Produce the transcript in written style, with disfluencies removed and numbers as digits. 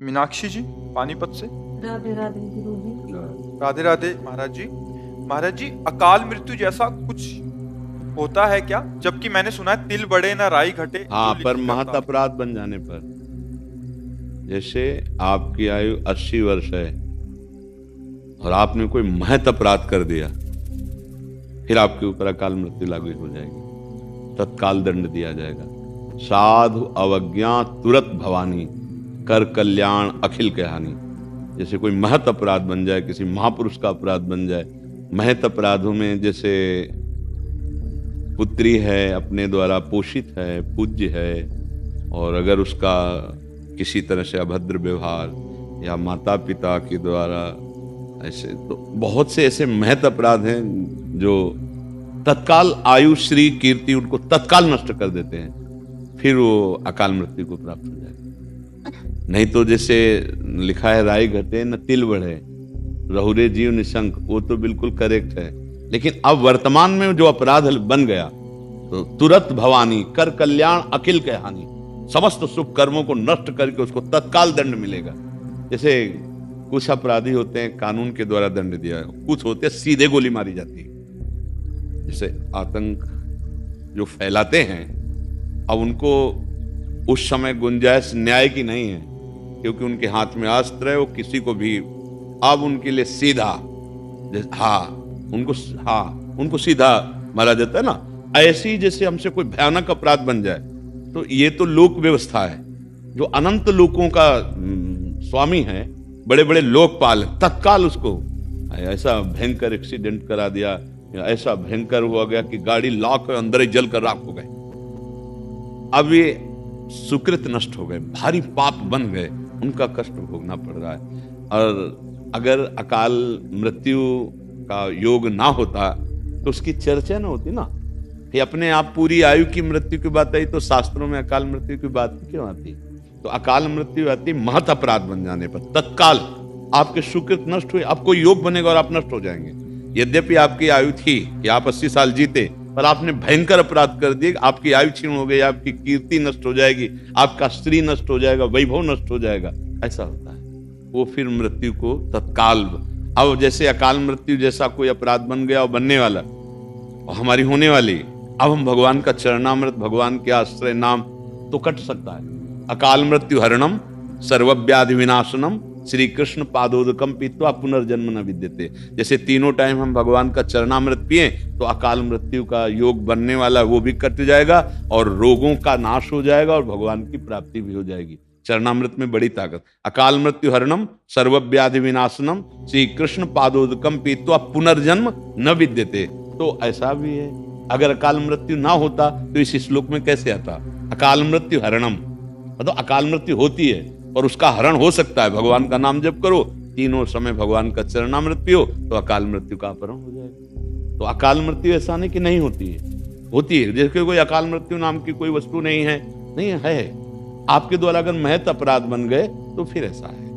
मीनाक्षी जी पानीपत से। राधे राधे गुरु जी। राधे राधे महाराज जी। महाराज जी, अकाल मृत्यु जैसा कुछ होता है क्या? जबकि मैंने सुना है तिल बढ़े ना राई घटे। हाँ, जो पर लिखी महत करता। अपराध बन जाने पर, जैसे आपकी आयु 80 वर्ष है और आपने कोई महत अपराध कर दिया, फिर आपके ऊपर अकाल मृत्यु लागू हो जाएगी, तत्काल दंड दिया जाएगा। साधु अवज्ञा तुरत भवानी, कर कल्याण अखिल के हानि। जैसे कोई महत अपराध बन जाए, किसी महापुरुष का अपराध बन जाए। महत अपराधों में जैसे पुत्री है, अपने द्वारा पोषित है, पूज्य है, और अगर उसका किसी तरह से अभद्र व्यवहार या माता पिता के द्वारा ऐसे, तो बहुत से ऐसे महत अपराध हैं जो तत्काल आयु श्री कीर्ति उनको तत्काल नष्ट कर देते हैं, फिर वो अकाल मृत्यु को प्राप्त हो जाएगा। नहीं तो जैसे लिखा है राई घटे न तिल बढ़े, रहुरे जीव निशंक, वो तो बिल्कुल करेक्ट है। लेकिन अब वर्तमान में जो अपराध बन गया, तो तुरत भवानी, कर कल्याण अखिल के हानि, समस्त शुभ कर्मों को नष्ट करके उसको तत्काल दंड मिलेगा। जैसे कुछ अपराधी होते हैं कानून के द्वारा दंड दिया, कुछ होते हैं सीधे गोली मारी जाती है। जैसे आतंक जो फैलाते हैं, अब उनको उस समय गुंजाइश न्याय की नहीं है, क्योंकि उनके हाथ में अस्त्र है, वो किसी को भी अब उनके लिए सीधा, उनको सीधा मारा जाता है ना। ऐसी जैसे हमसे कोई भयानक अपराध बन जाए, तो ये तो लोक व्यवस्था है, जो अनंत लोकों का स्वामी है, बड़े बड़े लोकपाल, तत्काल उसको ऐसा भयंकर एक्सीडेंट करा दिया, ऐसा भयंकर हुआ गया कि गाड़ी लाख अंदर ही जल कर राख हो गए। अब ये सुकृत नष्ट हो गए, भारी पाप बन गए, उनका कष्ट भोगना पड़ रहा है। और अगर अकाल मृत्यु का योग ना होता तो उसकी चर्चा ना होती ना। ये अपने आप पूरी आयु की मृत्यु की बात आई, तो शास्त्रों में अकाल मृत्यु की बात क्यों आती? तो अकाल मृत्यु आती महत अपराध बन जाने पर, तत्काल आपके सुकृत नष्ट हुए, आपको योग बनेगा और आप नष्ट हो जाएंगे। यद्यपि आपकी आयु थी कि आप 80 साल जीते, पर आपने भयंकर अपराध कर दिए, आपकी आयु क्षीण हो गई, आपकी कीर्ति नष्ट हो जाएगी, आपका स्त्री नष्ट हो जाएगा, वैभव नष्ट हो जाएगा। ऐसा होता है, वो फिर मृत्यु को तत्काल। अब जैसे अकाल मृत्यु जैसा कोई अपराध बन गया और बनने वाला और हमारी होने वाली, अब हम भगवान का चरणामृत, भगवान के आश्रय नाम तो कट सकता है। अकाल मृत्यु हरणम सर्वव्याधि विनाशनम श्री कृष्ण पादोदकम पीत्वा पुनर्जन्म न विद्यते। जैसे तीनों टाइम हम भगवान का चरणामृत पिए तो अकाल मृत्यु का योग बनने वाला वो भी कट जाएगा और रोगों का नाश हो जाएगा और भगवान की प्राप्ति भी हो जाएगी। चरणामृत में बड़ी ताकत। अकाल मृत्यु हरणम सर्वव्याधि विनाशनम श्री कृष्ण पादोदकम पीत्वा पुनर्जन्म न विद्यते। तो ऐसा भी है, अगर अकाल मृत्यु ना होता तो इस श्लोक में कैसे आता? अकाल मृत्यु हरणम, मतलब अकाल मृत्यु होती है और उसका हरण हो सकता है। भगवान का नाम जप करो, तीनों समय भगवान का चरणामृत पियो, तो अकाल मृत्यु का अपहरण हो जाएगा। तो अकाल मृत्यु ऐसा नहीं कि नहीं होती है, होती है। जैसे कोई अकाल मृत्यु नाम की कोई वस्तु नहीं है, नहीं है। आपके द्वारा अगर महत अपराध बन गए तो फिर ऐसा है।